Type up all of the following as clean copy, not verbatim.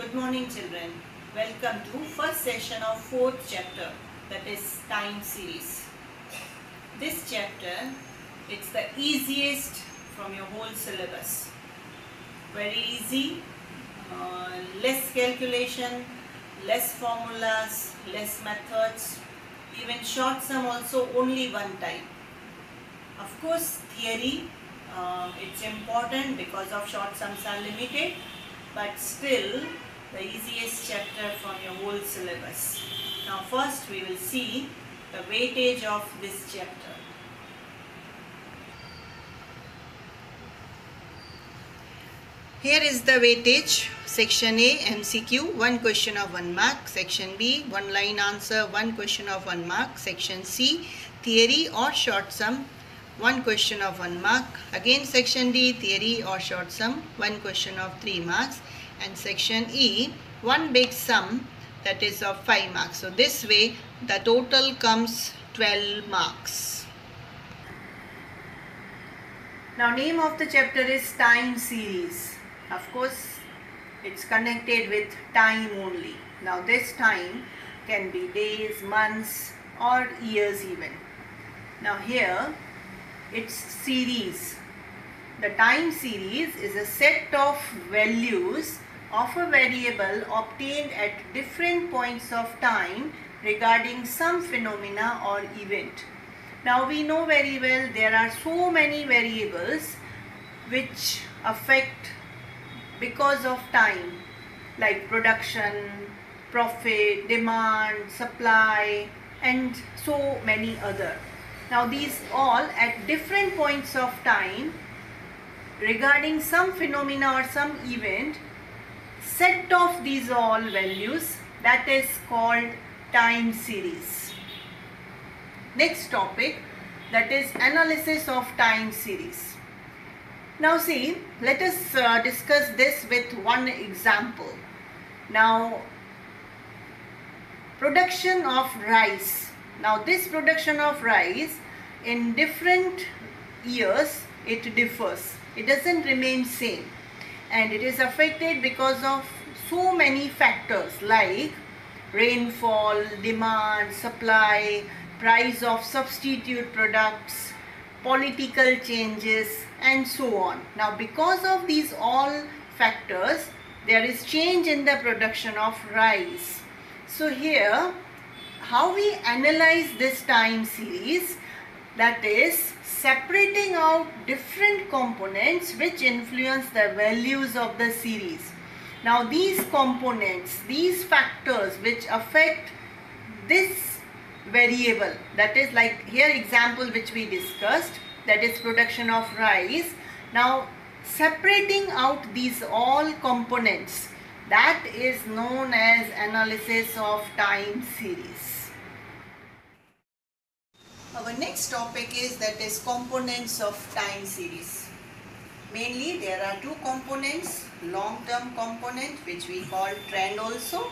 Good morning children. Welcome to first session of fourth chapter, that is time series. This chapter, it's the easiest from your whole syllabus. Very easy, less calculation, less formulas, less methods, even short sum also only one type. Of course theory, it's important because of short sums are limited, but still the easiest chapter from your whole syllabus. Now first we will see the weightage of this chapter. Here is the weightage. Section A, MCQ, 1 question of 1 mark. Section B, 1 line answer, 1 question of 1 mark. Section C, theory or short sum, 1 question of 1 mark. Again section D, theory or short sum, 1 question of 3 marks. And section E, 1 big sum, that is of 5 marks. So this way the total comes 12 marks. Now name of the chapter is time series. Of course it's connected with time only. Now this time can be days, months or years even. Now here it's series. The time series is a set of values of a variable obtained at different points of time regarding some phenomena or event. Now we know very well there are so many variables which affect because of time, like production, profit, demand, supply and so many other. Now these all at different points of time regarding some phenomena or some event, set of these all values, that is called time series. Next topic, that is analysis of time series. Now see, let us discuss this with one example. Now production of rice. Now this production of rice in different years it differs. It doesn't remain same, and it is affected because of so many factors like rainfall, demand, supply, price of substitute products, political changes and so on. Now because of these all factors there is change in the production of rice. So here how we analyze this time series, that is separating out different components which influence the values of the series. Now these components, these factors which affect this variable, that is like here example which we discussed, that is production of rice. Now separating out these all components, that is known as analysis of time series. Our next topic is, that is components of time series. Mainly there are two components, long-term component which we call trend also.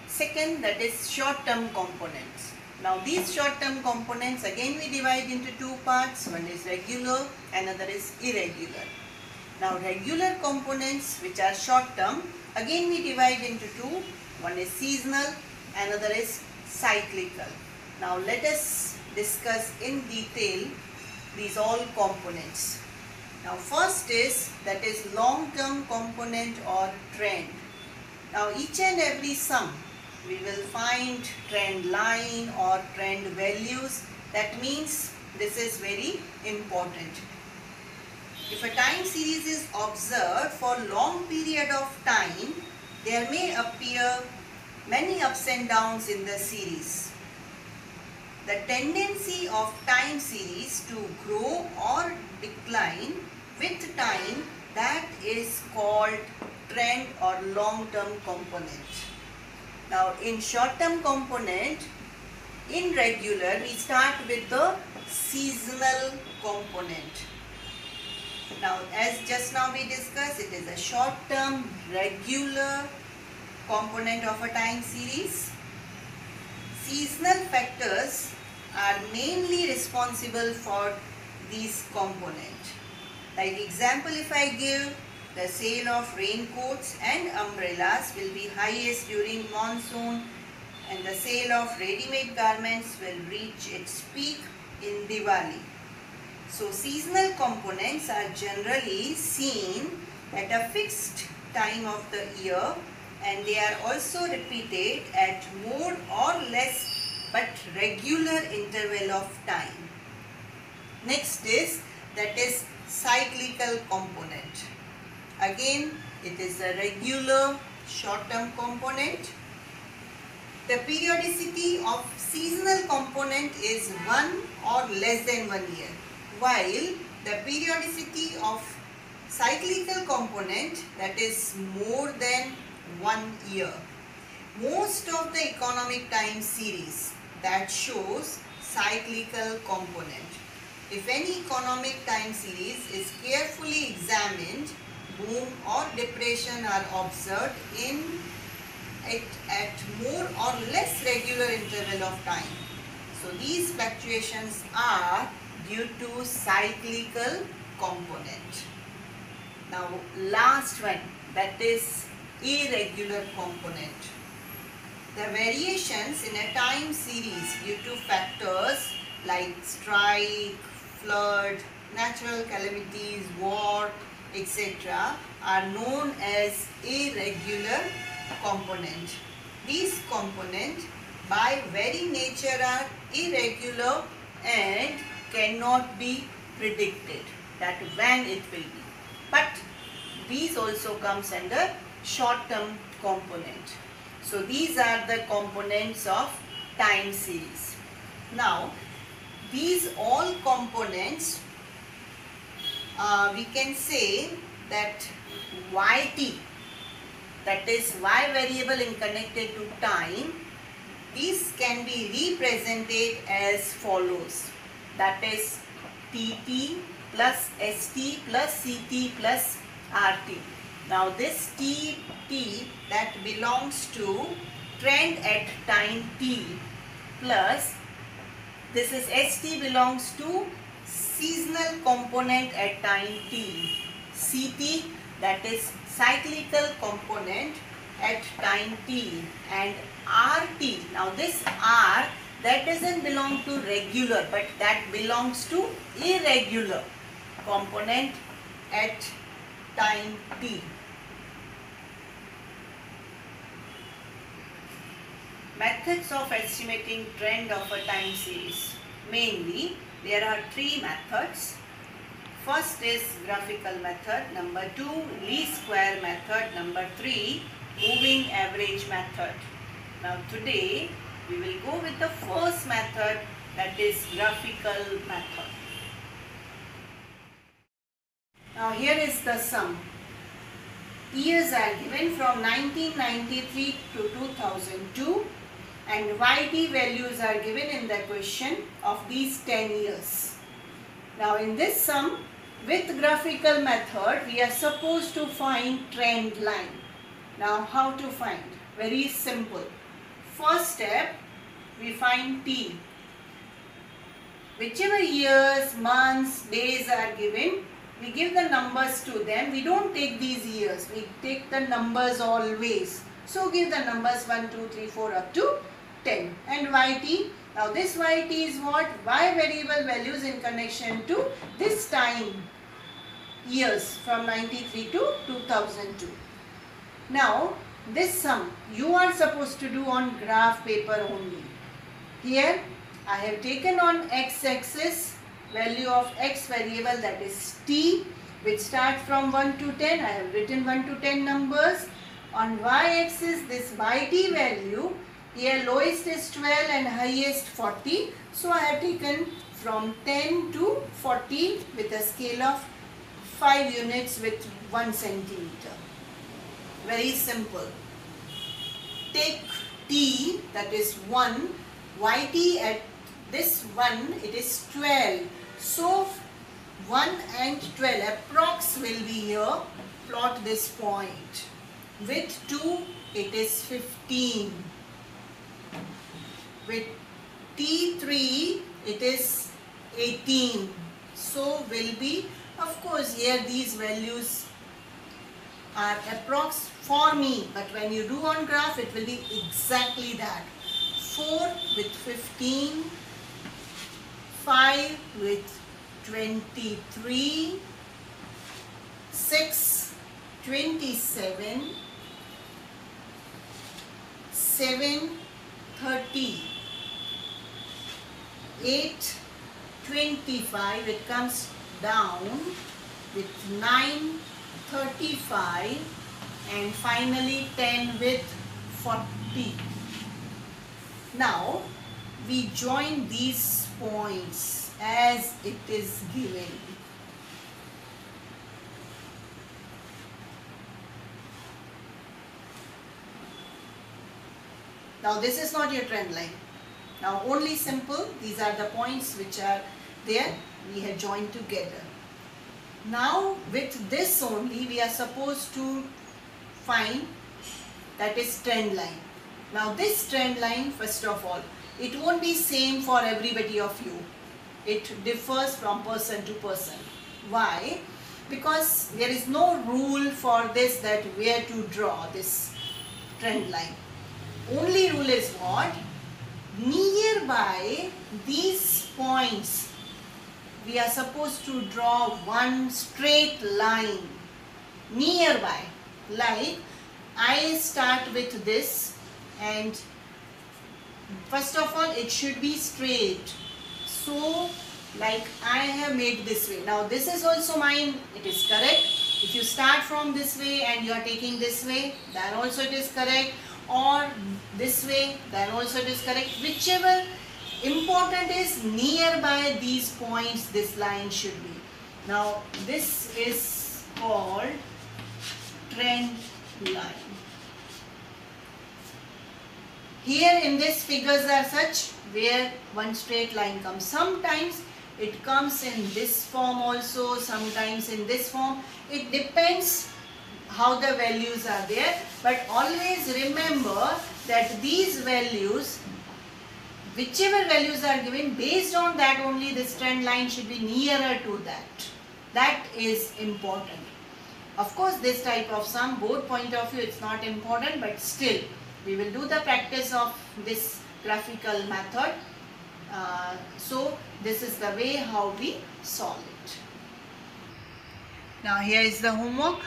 Second, that is short-term components. Now these short-term components again we divide into two parts. One is regular, another is irregular. Now regular components which are short-term, again we divide into two. One is seasonal, another is cyclical. Now let us discuss in detail these all components. Now first is, that is long-term component or trend. Now each and every sum we will find trend line or trend values. That means this is very important. If a time series is observed for long period of time, there may appear many ups and downs in the series. The tendency of time series to grow or decline with time, that is called trend or long-term component. Now in short-term component, in regular we start with the seasonal component. Now as just now we discussed, it is a short-term regular component of a time series. Seasonal factors are mainly responsible for these components. Like example if I give, The sale of raincoats and umbrellas will be highest during monsoon, and the sale of ready-made garments will reach its peak in Diwali. So seasonal components are generally seen at a fixed time of the year, and they are also repeated at more or less but regular interval of time. Next is cyclical component. Again, it is a regular short-term component. The periodicity of seasonal component is 1 or less than 1 year, while the periodicity of cyclical component, that is more than 1 year. Most of the economic time series that shows cyclical component. If any economic time series is carefully examined, boom or depression are observed in it at more or less regular interval of time. So these fluctuations are due to cyclical component. Now last one, that is irregular component. The variations in a time series due to factors like strike, flood, natural calamities, war, etc. are known as irregular component. These components by very nature are irregular and cannot be predicted that when it will be. But these also comes under short-term component. So these are the components of time series. Now these all components, we can say that YT, that is Y variable in connected to time, these can be represented as follows. That is TT plus ST plus CT plus RT. Now this TT that belongs to trend at time T, plus this is ST belongs to seasonal component at time T. CT, that is cyclical component at time T, and RT. Now this R, that doesn't belong to regular, but that belongs to irregular component at time T. Methods of estimating trend of a time series. Mainly, there are 3 methods. First is graphical method, number 2 least square method, number 3 moving average method. Now today we will go with the first method, that is graphical method. Now here is the sum. Years are given from 1993 to 2002 and YT values are given in the question of these 10 years. Now in this sum, with graphical method, we are supposed to find trend line. Now how to find? Very simple. First step, we find T. Whichever years, months, days are given, we give the numbers to them. We don't take these years, we take the numbers always. So give the numbers 1, 2, 3, 4 up to 10. And YT, now this YT is what? Y variable values in connection to this time, years from 93 to 2002. Now this sum you are supposed to do on graph paper only. Here I have taken on x-axis value of x variable, that is t, which starts from 1 to 10. I have written 1 to 10 numbers. On y-axis this yt value, here lowest is 12 and highest 40. So I have taken from 10 to 40 with a scale of 5 units with 1 centimeter. Very simple. Take t, that is 1, yt at this 1, it is 12. So 1 and 12 approx will be here. Plot this point. With 2 it is 15. With T3 it is 18. So will be, of course here these values are approx for me, but when you do on graph it will be exactly that. 4 with 15, 5 with 23, 6, 27, 7, 30, 8, 25, it comes down with 9, 35, and finally 10 with 40. Now we join these points as it is given. Now this is not your trend line. Now only simple, these are the points which are there, we have joined together. Now with this only we are supposed to find, that is trend line. Now this trend line, first of all, it won't be same for everybody of you. It differs from person to person. Why? Because there is no rule for this, that where to draw this trend line. Only rule is what? Nearby these points we are supposed to draw one straight line nearby. Like I start with this, and first of all it should be straight. So like I have made this way. Now this is also mine, it is correct. If you start from this way and you are taking this way, then also it is correct. Or this way, then also it is correct. Whichever, important is nearby these points this line should be. Now this is called trend line. Here in this figures are such where one straight line comes. Sometimes it comes in this form also, sometimes in this form. It depends how the values are there, but always remember that these values, whichever values are given, based on that only this trend line should be nearer to that. That is important. Of course this type of sum, both point of view, it's not important, but still we will do the practice of this graphical method. So this is the way how we solve it. Now here is the homework.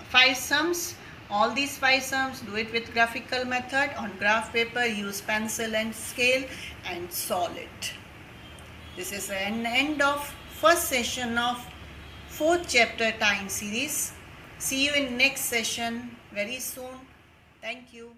5 sums. All these 5 sums, do it with graphical method on graph paper, use pencil and scale and solve it. This is an end of first session of 4th chapter time series. See you in next session very soon. Thank you.